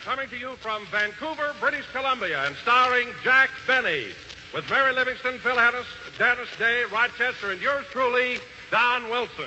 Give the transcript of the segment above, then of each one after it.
coming to you from Vancouver, British Columbia, and starring Jack Benny, with Mary Livingston, Phil Dennis Day, Rochester, and yours truly, Don Wilson.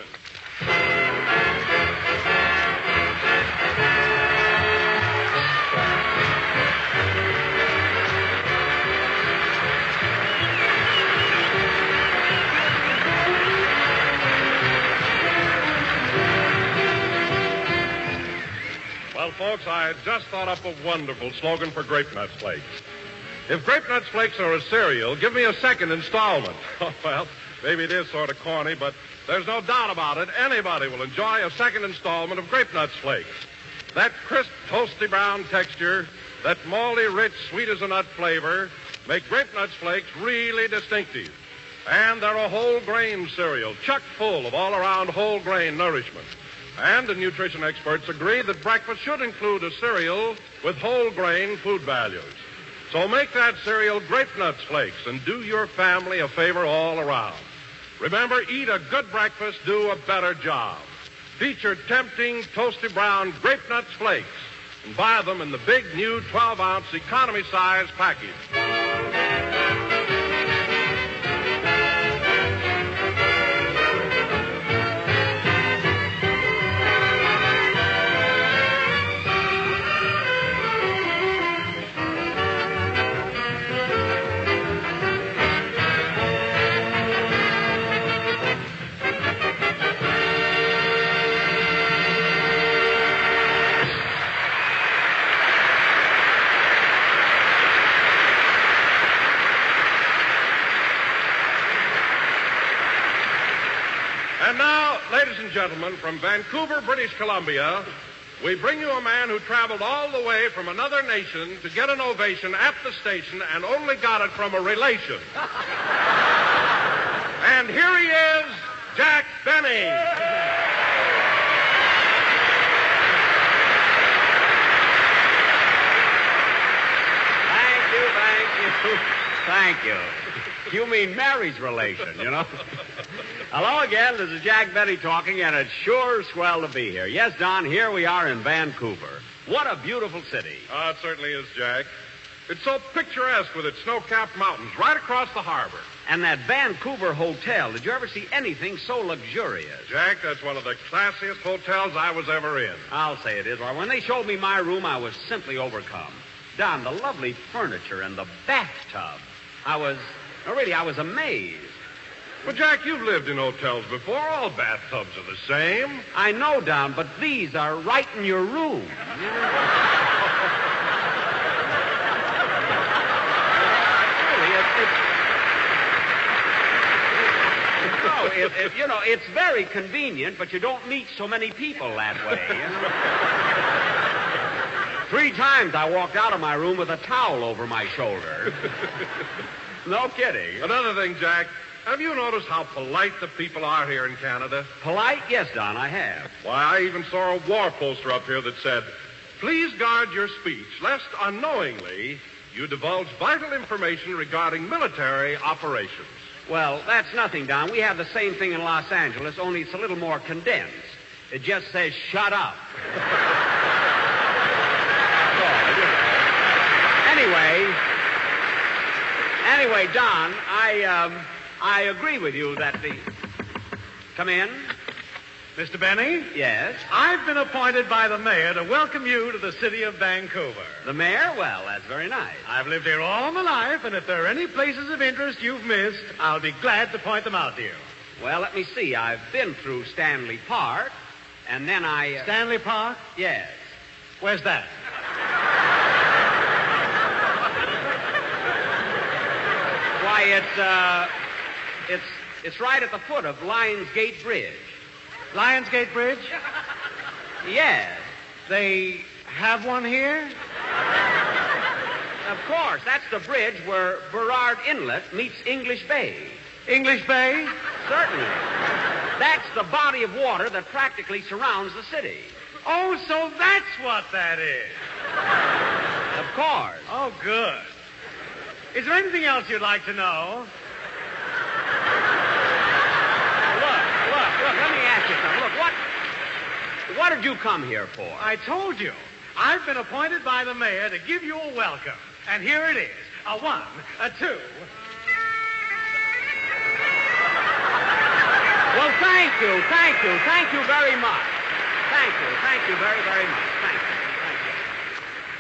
Well, folks, I just thought up a wonderful slogan for Grape Nuts Flakes. If Grape Nuts Flakes are a cereal, give me a second installment. Oh, well, maybe it is sort of corny, but there's no doubt about it. Anybody will enjoy a second installment of Grape Nuts Flakes. That crisp, toasty brown texture, that malty, rich, sweet as a nut flavor make Grape Nuts Flakes really distinctive. And they're a whole grain cereal, chock full of all-around whole grain nourishment. And the nutrition experts agree that breakfast should include a cereal with whole grain food values. So make that cereal Grape Nuts Flakes and do your family a favor all around. Remember, eat a good breakfast, do a better job. Feature tempting, toasty brown Grape Nuts Flakes and buy them in the big new 12-ounce economy size package. And now, ladies and gentlemen, from Vancouver, British Columbia, we bring you a man who traveled all the way from another nation to get an ovation at the station and only got it from a relation. And here he is, Jack Benny. Thank you. You mean marriage relation, you know? Hello again, this is Jack Benny talking, and it's sure swell to be here. Yes, Don, here we are in Vancouver. What a beautiful city. It certainly is, Jack. It's so picturesque with its snow-capped mountains right across the harbor. And that Vancouver hotel, did you ever see anything so luxurious? Jack, that's one of the classiest hotels I was ever in. I'll say it is. Well, when they showed me my room, I was simply overcome. Don, the lovely furniture and the bathtub. I was amazed. Well, Jack, you've lived in hotels before. All bathtubs are the same. I know, Don, but these are right in your room. Really, it's very convenient, but you don't meet so many people that way, you know? 3 times I walked out of my room with a towel over my shoulder. No kidding. Another thing, Jack, have you noticed how polite the people are here in Canada? Polite? Yes, Don, I have. Why, I even saw a war poster up here that said, "Please guard your speech, lest unknowingly you divulge vital information regarding military operations." Well, that's nothing, Don. We have the same thing in Los Angeles, only it's a little more condensed. It just says, "Shut up." Anyway, Don, I agree with you that the... Come in. Mr. Benny? Yes? I've been appointed by the mayor to welcome you to the city of Vancouver. The mayor? Well, that's very nice. I've lived here all my life, and if there are any places of interest you've missed, I'll be glad to point them out to you. Well, let me see. I've been through Stanley Park, and then I... Stanley Park? Yes. Where's that? Why, it's right at the foot of Lions Gate Bridge. Lions Gate Bridge? Yes. They have one here? Of course. That's the bridge where Burrard Inlet meets English Bay. English Bay? Certainly. That's the body of water that practically surrounds the city. Oh, so that's what that is. Of course. Oh, good. Is there anything else you'd like to know? Look, let me ask you something. Look, what did you come here for? I told you. I've been appointed by the mayor to give you a welcome. And here it is. A 1, a 2. Well, thank you very much. Thank you very, very much.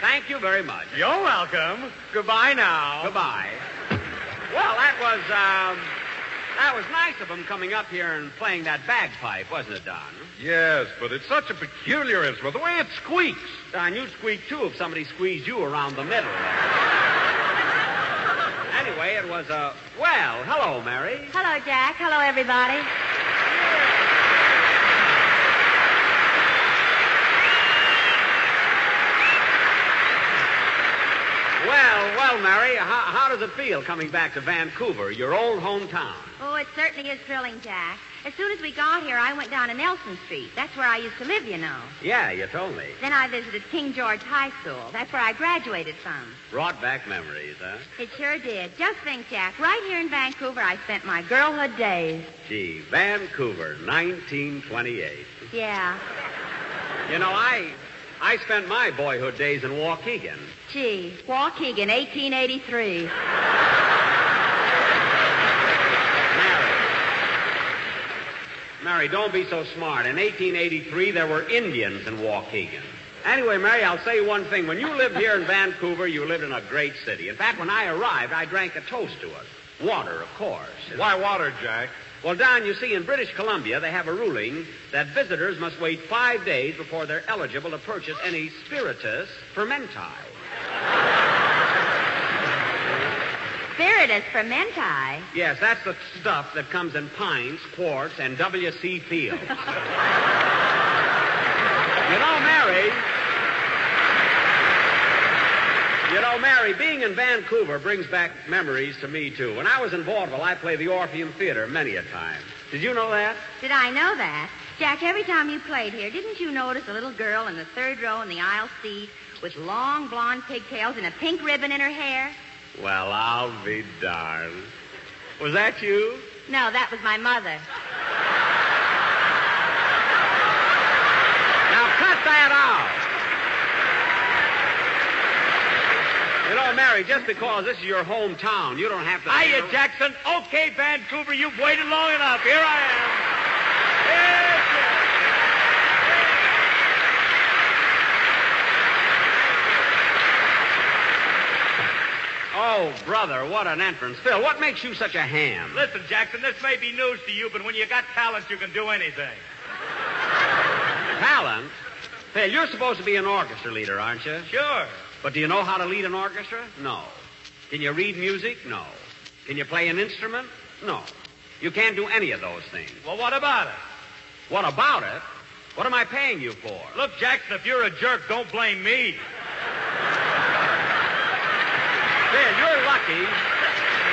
Thank you very much. You're welcome. Goodbye now. Goodbye. Well, that was nice of him coming up here and playing that bagpipe, wasn't it, Don? Yes, but it's such a peculiar instrument. The way it squeaks. Don, you'd squeak, too, if somebody squeezed you around the middle. Anyway, it was well, hello, Mary. Hello, Jack. Hello, everybody. Well, Mary, how does it feel coming back to Vancouver, your old hometown? Oh, it certainly is thrilling, Jack. As soon as we got here, I went down to Nelson Street. That's where I used to live, you know. Yeah, you told me. Then I visited King George High School. That's where I graduated from. Brought back memories, huh? It sure did. Just think, Jack, right here in Vancouver, I spent my girlhood days. Gee, Vancouver, 1928. Yeah. You know, I spent my boyhood days in Waukegan. Gee, Waukegan, 1883. Mary, don't be so smart. In 1883, there were Indians in Waukegan. Anyway, Mary, I'll say one thing. When you lived here in Vancouver, you lived in a great city. In fact, when I arrived, I drank a toast to it. Water, of course. Why water, Jack? Well, Don, you see, in British Columbia, they have a ruling that visitors must wait 5 days before they're eligible to purchase any spiritus fermenti. Spiritus fermenti? Yes, that's the stuff that comes in pints, quarts, and W.C. Fields. You know, Mary, being in Vancouver brings back memories to me, too. When I was in vaudeville, I played the Orpheum Theater many a time. Did you know that? Did I know that? Jack, every time you played here, didn't you notice a little girl in the third row in the aisle seat with long blonde pigtails and a pink ribbon in her hair? Well, I'll be darned. Was that you? No, that was my mother. Now, cut that out. You know, Mary, just because this is your hometown, you don't have to... Hiya, Jackson. Okay, Vancouver, you've waited long enough. Here I am. Yes, yes. Oh, brother, what an entrance. Phil, what makes you such a ham? Listen, Jackson, this may be news to you, but when you got talent, you can do anything. Talent? Phil, you're supposed to be an orchestra leader, aren't you? Sure. But do you know how to lead an orchestra? No. Can you read music? No. Can you play an instrument? No. You can't do any of those things. Well, what about it? What about it? What am I paying you for? Look, Jackson, if you're a jerk, don't blame me. Phil, you're lucky.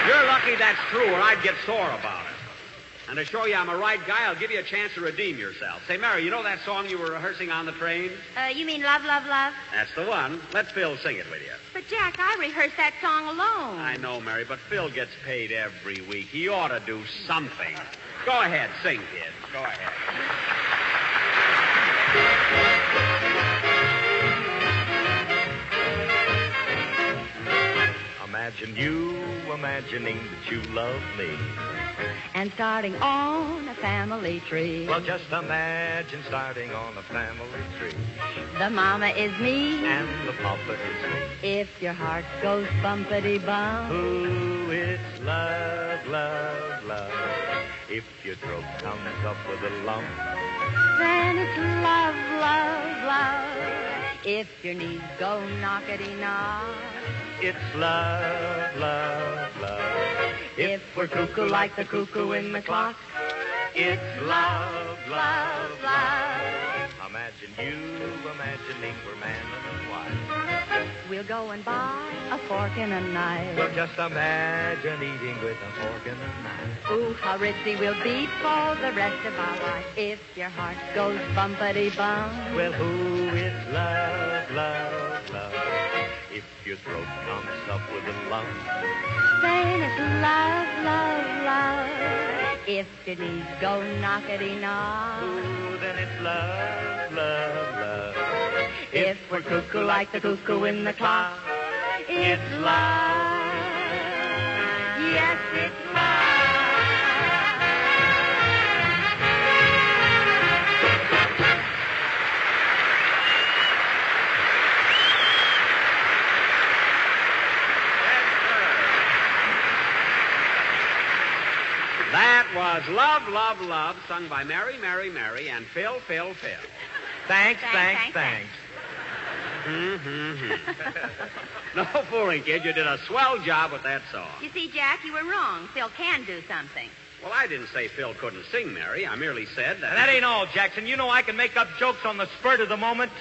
You're lucky that's true, or I'd get sore about it. And to show you I'm a right guy, I'll give you a chance to redeem yourself. Say, Mary, you know that song you were rehearsing on the train? You mean Love, Love, Love? That's the one. Let Phil sing it with you. But, Jack, I rehearsed that song alone. I know, Mary, but Phil gets paid every week. He ought to do something. Go ahead, sing, kid. Go ahead. Imagine you imagining that you love me. And starting on a family tree. Well, just imagine starting on a family tree. The mama is me. And the papa is me. If your heart goes bumpity-bump. Ooh, it's love, love, love. If your throat comes up with a lump. Then it's love, love, love. If your knees go knockety-knock. It's love, love, love. If we're cuckoo like the cuckoo in the clock. It's love, love, love. Imagine you imagining we're man and wife. We'll go and buy a fork and a knife. Well, just imagine eating with a fork and a knife. Ooh, how ritzy we'll be for the rest of our life. If your heart goes bumpity-bump. Well, who is love, love, love? If your throat comes up with a lump. Then it's love, love, love. If your knees go knockety-knock. Ooh, then it's love, love, love. If we're cuckoo like the cuckoo in the clock, it's love. Yes, it's love. That was Love, Love, Love, sung by Mary, Mary, Mary, and Phil, Phil, Phil. Thanks. No fooling, kid. You did a swell job with that song. You see, Jack, you were wrong. Phil can do something. Well, I didn't say Phil couldn't sing, Mary. I merely said that... And that ain't all, Jackson. You know I can make up jokes on the spurt of the moment.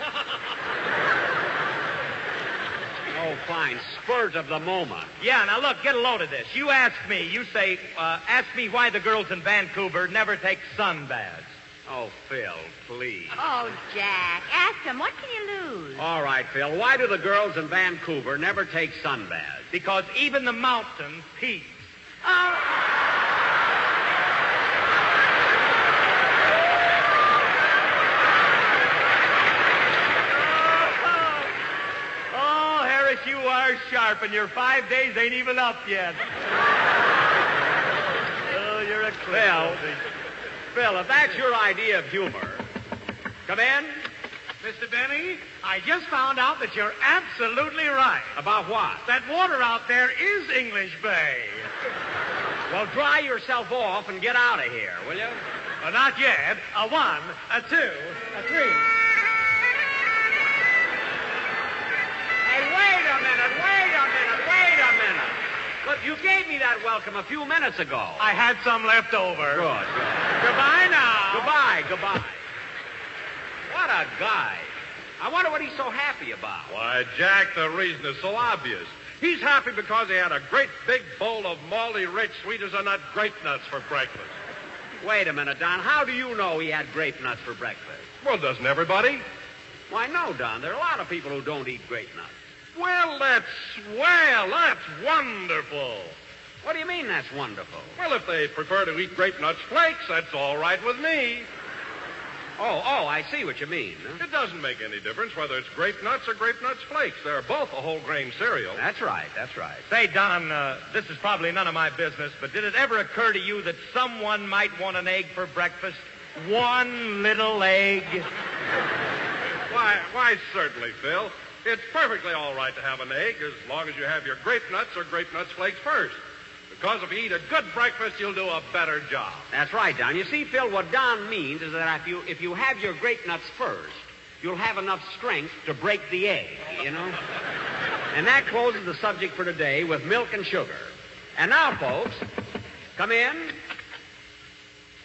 Oh, fine. Spurt of the moment. Yeah, now look, get a load of this. You ask me. You say, ask me why the girls in Vancouver never take sunbaths. Oh, Phil, please. Oh, Jack, ask him. What can you lose? All right, Phil. Why do the girls in Vancouver never take sunbaths? Because even the mountain peaks. Oh, Harris, you are sharp, and your 5 days ain't even up yet. Oh, you're a Phil, if that's your idea of humor, come in. Mr. Benny, I just found out that you're absolutely right. About what? That water out there is English Bay. Well, dry yourself off and get out of here, will you? Not yet. A 1, a 2, a 3. Hey, wait a minute. Look, you gave me that welcome a few minutes ago. I had some left over. Good. Goodbye now. Goodbye. What a guy. I wonder what he's so happy about. Why, Jack, the reason is so obvious. He's happy because he had a great big bowl of malty rich sweet as a nut grape nuts for breakfast. Wait a minute, Don. How do you know he had grape nuts for breakfast? Well, doesn't everybody? Why, no, Don. There are a lot of people who don't eat grape nuts. Well, that's wonderful. What do you mean that's wonderful? Well, if they prefer to eat grape nuts flakes, that's all right with me. Oh, I see what you mean. Huh? It doesn't make any difference whether it's grape nuts or grape nuts flakes. They're both a whole grain cereal. That's right. Say, Don, this is probably none of my business, but did it ever occur to you that someone might want an egg for breakfast? One little egg? Why, certainly, Phil. It's perfectly all right to have an egg as long as you have your grape nuts or grape nuts flakes first. Because if you eat a good breakfast, you'll do a better job. That's right, Don. You see, Phil, what Don means is that if you have your grape nuts first, you'll have enough strength to break the egg, you know? And that closes the subject for today with milk and sugar. And now, folks, come in.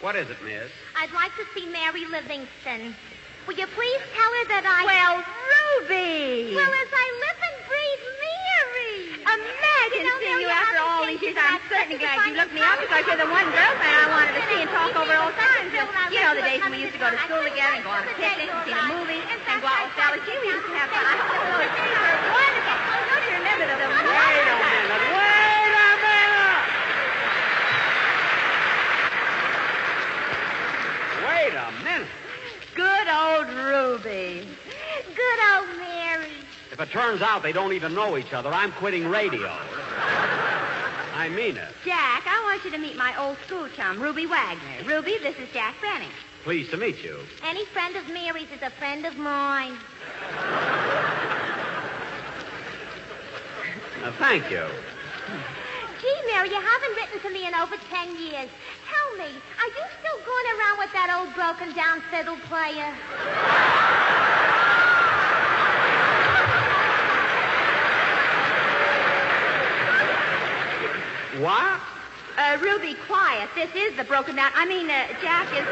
What is it, miss? I'd like to see Mary Livingston. Will you please tell her that I... Well, Ruby! Well, as I live and breathe, Mary! Imagine seeing you after all these years. I'm certainly glad you looked me up because you're the one girlfriend I wanted to see and talk over old times. You know the days when we used to go to school together and go on a picnic and see the movies and go out with Sally. Gee, we used to have fun. I really think they were wonderful. Don't you remember the Wait a minute. Good old Ruby. Good old Mary. If it turns out they don't even know each other, I'm quitting radio. I mean it. Jack, I want you to meet my old school chum, Ruby Wagner. Ruby, this is Jack Benny. Pleased to meet you. Any friend of Mary's is a friend of mine. Thank you. Gee, Mary, you haven't written to me in over 10 years. Tell me, are you still going around with that old broken-down fiddle player? What? Ruby, quiet. This is the broken down. Jack is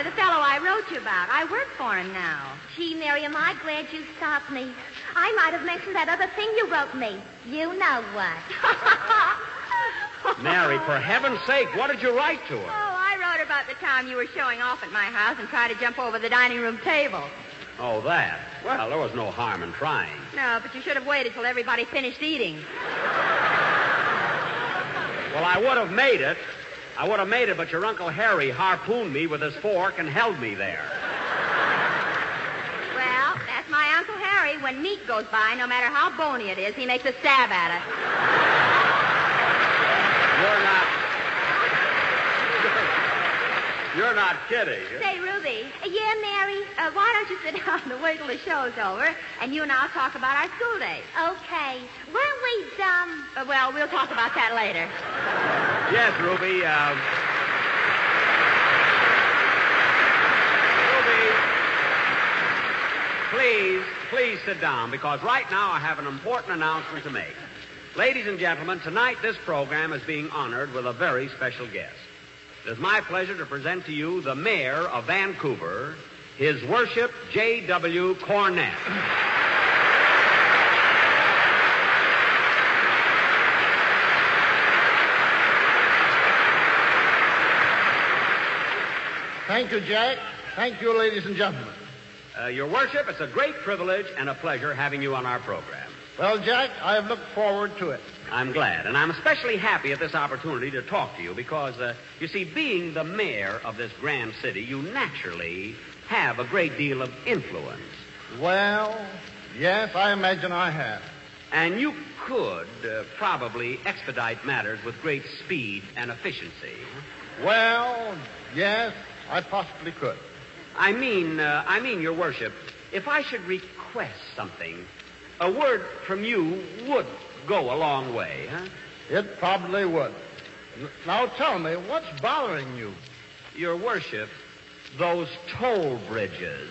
the fellow I wrote you about. I work for him now. Gee, Mary, am I glad you stopped me. I might have mentioned that other thing you wrote me. You know what. Mary, for heaven's sake, what did you write to her? Oh, I wrote about the time you were showing off at my house and tried to jump over the dining room table. Oh, that. Well, there was no harm in trying. No, but you should have waited till everybody finished eating. Well, I would have made it, but your Uncle Harry harpooned me with his fork and held me there. Well, that's my when meat goes by, no matter how bony it is, he makes a stab at it. You're not kidding. Say, Ruby, Yeah, Mary? why don't you sit down and wait till the show's over, and you and I'll talk about our school days. Okay. Weren't we dumb? Well, we'll talk about that later. Yes, Ruby. Ruby, please sit down, because right now I have an important announcement to make. Ladies and gentlemen, tonight this program is being honored with a very special guest. It is my pleasure to present to you the mayor of Vancouver, His Worship J.W. Cornett. Thank you, Jack. Thank you, ladies and gentlemen. Your Worship, it's a great privilege and a pleasure having you on our program. Well, Jack, I have looked forward to it. I'm glad, and I'm especially happy at this opportunity to talk to you because, you see, being the mayor of this grand city, you naturally have a great deal of influence. Well, yes, I imagine I have. And you could probably expedite matters with great speed and efficiency. Well, yes, I possibly could. I mean, Your Worship, if I should request something, a word from you would go a long way, huh? It probably would. Now tell me, what's bothering you? Your Worship, those toll bridges.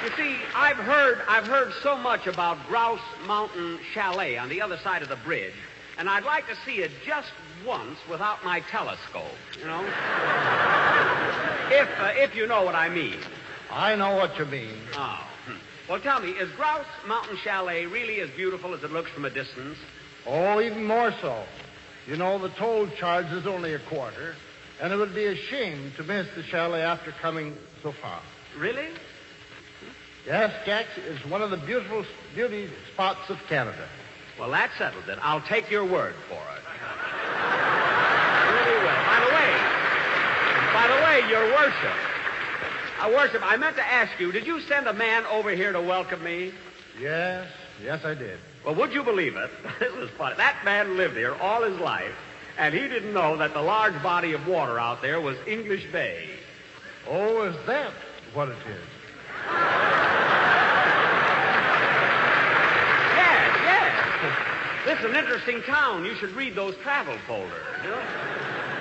You see, I've heard so much about Grouse Mountain Chalet on the other side of the bridge, and I'd like to see it just once without my telescope, you know? If you know what I mean. I know what you mean. Oh. Well, tell me, is Grouse Mountain Chalet really as beautiful as it looks from a distance? Oh, even more so. You know, the toll charge is only a quarter, and it would be a shame to miss the chalet after coming so far. Really? Yes, Jack, it's one of the beauty spots of Canada. Well, that settles it. I'll take your word for it. Really will. By the way, Your Worship. Worship, I meant to ask you, did you send a man over here to welcome me? Yes, I did. Well, would you believe it? This is funny. That man lived here all his life, and he didn't know that the large body of water out there was English Bay. Oh, is that what it is? Yes. This is an interesting town. You should read those travel folders. You know?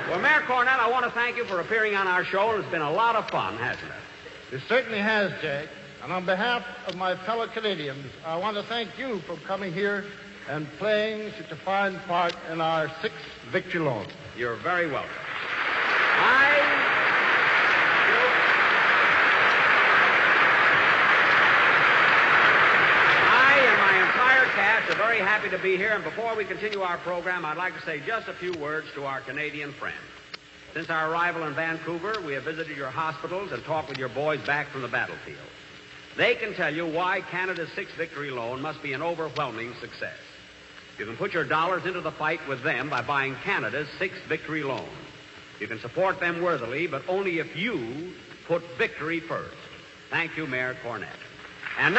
Well, Mayor Cornett, I want to thank you for appearing on our show, and it's been a lot of fun, hasn't it? It certainly has, Jack. And on behalf of my fellow Canadians, I want to thank you for coming here and playing such a fine part in our 6th victory loan. You're very welcome. We're very happy to be here, and before we continue our program, I'd like to say just a few words to our Canadian friends. Since our arrival in Vancouver, we have visited your hospitals and talked with your boys back from the battlefield. They can tell you why Canada's 6th victory loan must be an overwhelming success. You can put your dollars into the fight with them by buying Canada's 6th victory loan. You can support them worthily, but only if you put victory first. Thank you, Mayor Cornett. And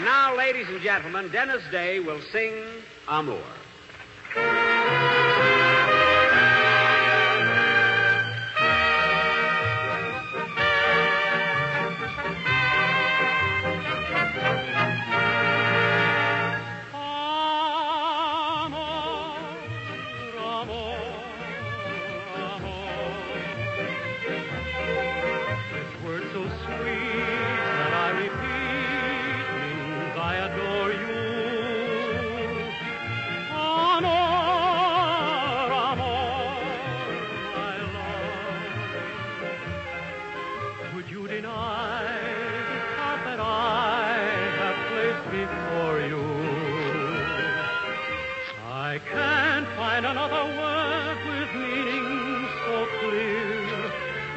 now, ladies and gentlemen, Dennis Day will sing Amour.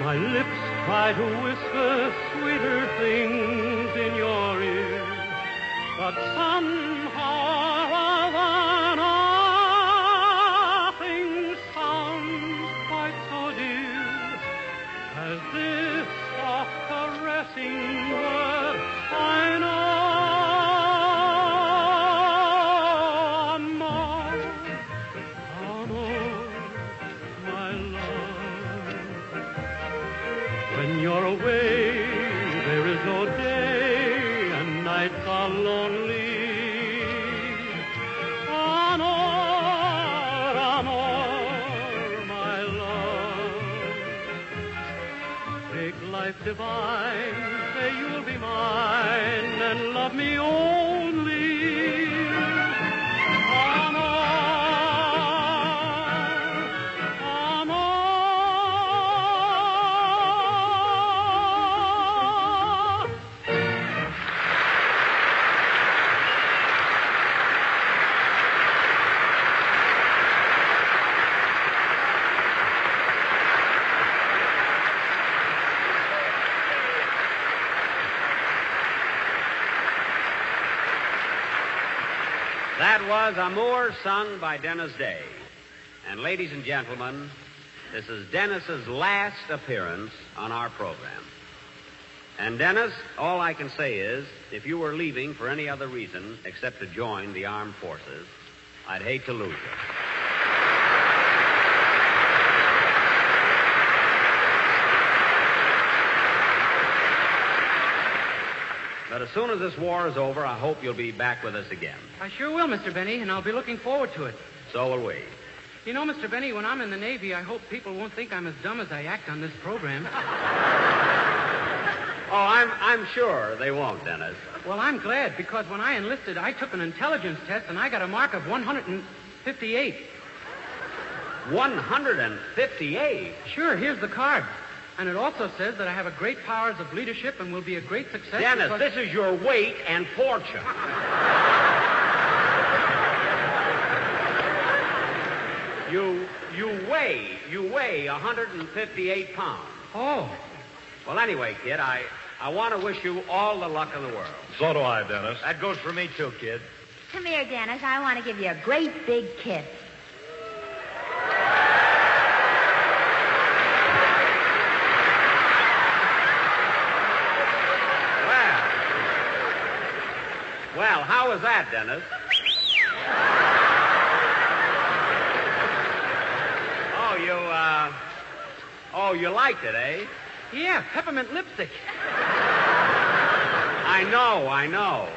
My lips try to whisper sweeter things in your ear. but somehow nothing sounds quite so dear as this soft caressing word I know. My love, when you're away, there is no day, and nights are lonely. Amor, my love. Make life divine, say you'll be mine, and love me only. That was Amour, sung by Dennis Day. And ladies and gentlemen, this is Dennis's last appearance on our program. And Dennis, all I can say is, if you were leaving for any other reason except to join the armed forces, I'd hate to lose you. But as soon as this war is over, I hope you'll be back with us again. I sure will, Mr. Benny, and I'll be looking forward to it. So will we. You know, Mr. Benny, when I'm in the Navy, I hope people won't think I'm as dumb as I act on this program. Oh, I'm sure they won't, Dennis. Well, I'm glad, because when I enlisted, I took an intelligence test, and I got a mark of 158. 158? Sure, here's the card. And it also says that I have a great powers of leadership and will be a great success. Dennis, because... this is your weight and fortune. You weigh 158 pounds. Oh. Well, anyway, kid, I want to wish you all the luck in the world. So do I, Dennis. That goes for me, too, kid. Come here, Dennis. I want to give you a great big kiss. Well, how was that, Dennis? You liked it, eh? Yeah, peppermint lipstick. I know.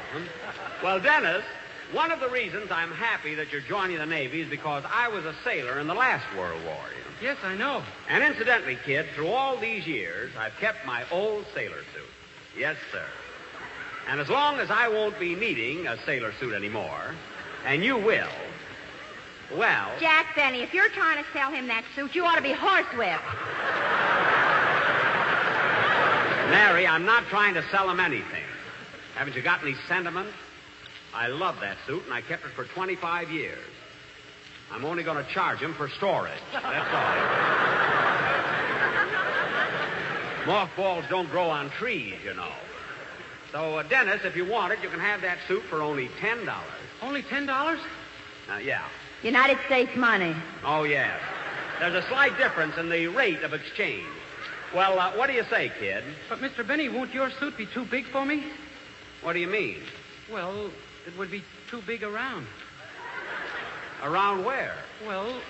Well, Dennis, one of the reasons I'm happy that you're joining the Navy is because I was a sailor in the last World War, you know. Yes, I know. And incidentally, kid, through all these years, I've kept my old sailor suit. Yes, sir. And as long as I won't be needing a sailor suit anymore, and you will, well... Jack Benny, if you're trying to sell him that suit, you ought to be horsewhipped. Mary, I'm not trying to sell him anything. Haven't you got any sentiment? I love that suit, and I kept it for 25 years. I'm only going to charge him for storage. That's all. Mothballs don't grow on trees, you know. So, Dennis, if you want it, you can have that suit for only $10. Only $10? Yeah. United States money. Oh, yes. There's a slight difference in the rate of exchange. Well, what do you say, kid? But, Mr. Benny, won't your suit be too big for me? What do you mean? Well, it would be too big around. Around where? Well,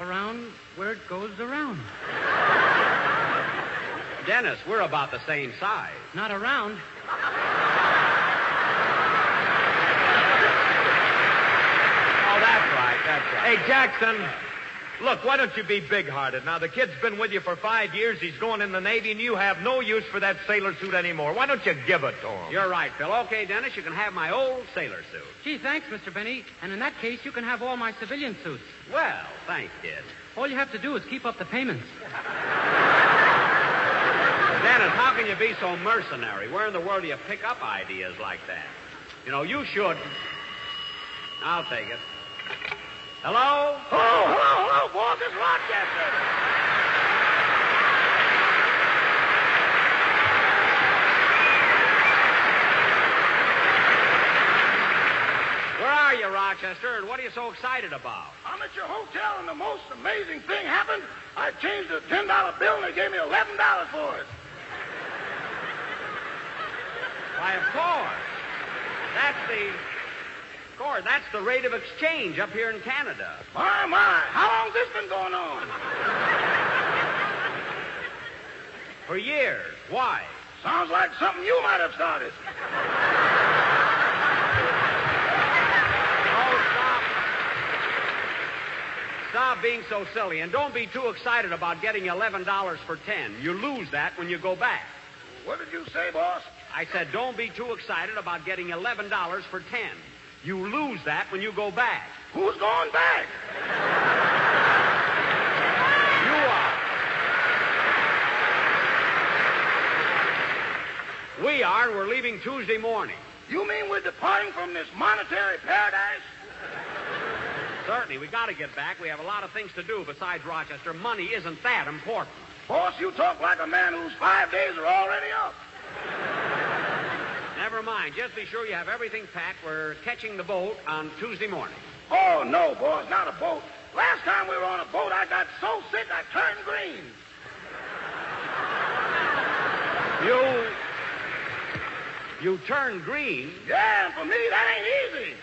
around where it goes around. Dennis, we're about the same size. Not around. Oh, that's right. Hey, Jackson, look, why don't you be big-hearted? Now, the kid's been with you for 5 years. He's going in the Navy, and you have no use for that sailor suit anymore. Why don't you give it to him? You're right, Phil. Okay, Dennis, you can have my old sailor suit. Gee, thanks, Mr. Benny. And in that case, you can have all my civilian suits. Well, thanks, kid. All you have to do is keep up the payments. Dennis, how can you be so mercenary? Where in the world do you pick up ideas like that? You know, you should. I'll take it. Hello? Hello, boss. It's Rochester. are you, Rochester, and what are you so excited about? I'm at your hotel, and the most amazing thing happened. I changed a $10 bill, and they gave me $11 for it. Why, of course. That's the rate of exchange up here in Canada. My. How long's this been going on? For years. Why? Sounds like something you might have started. Stop being so silly, and don't be too excited about getting $11 for 10. You lose that when you go back. What did you say, boss? I said don't be too excited about getting $11 for 10. You lose that when you go back. Who's going back? You are. We are, and we're leaving Tuesday morning. You mean we're departing from this monetary paradise? Certainly, we got to get back. We have a lot of things to do besides Rochester. Money isn't that important. Boss, you talk like a man whose 5 days are already up. Never mind. Just be sure you have everything packed. We're catching the boat on Tuesday morning. Oh, no, boss, not a boat. Last time we were on a boat, I got so sick I turned green. You turned green? Yeah, and for me, that ain't easy.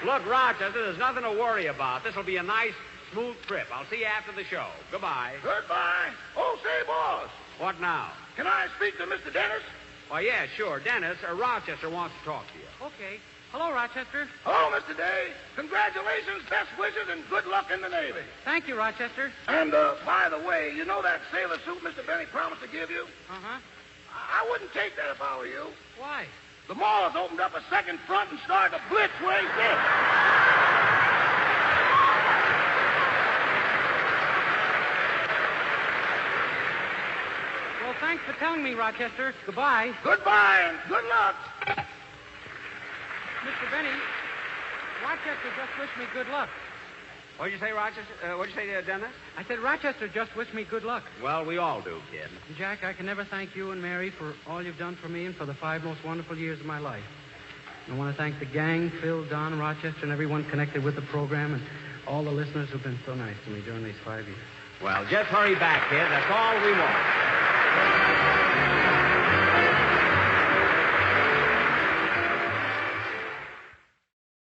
Look, Rochester, there's nothing to worry about. This will be a nice, smooth trip. I'll see you after the show. Goodbye. Goodbye. Oh, say, boss. What now? Can I speak to Mr. Dennis? Why, yeah, sure. Dennis, Rochester wants to talk to you. Okay. Hello, Rochester. Hello, Mr. Day. Congratulations, best wishes, and good luck in the Navy. Thank you, Rochester. And, by the way, you know that sailor suit Mr. Benny promised to give you? Uh-huh. I wouldn't take that if I were you. Why? The Moors opened up a second front and started a blitz where he said. Well, thanks for telling me, Rochester. Goodbye. Goodbye and good luck. Mr. Benny, Rochester just wished me good luck. What'd you say, Rochester? What'd you say, Dennis? I said Rochester just wished me good luck. Well, we all do, kid. Jack, I can never thank you and Mary for all you've done for me and for the 5 most wonderful years of my life. I want to thank the gang, Phil, Don, Rochester, and everyone connected with the program, and all the listeners who've been so nice to me during these 5 years. Well, just hurry back, kid. That's all we want.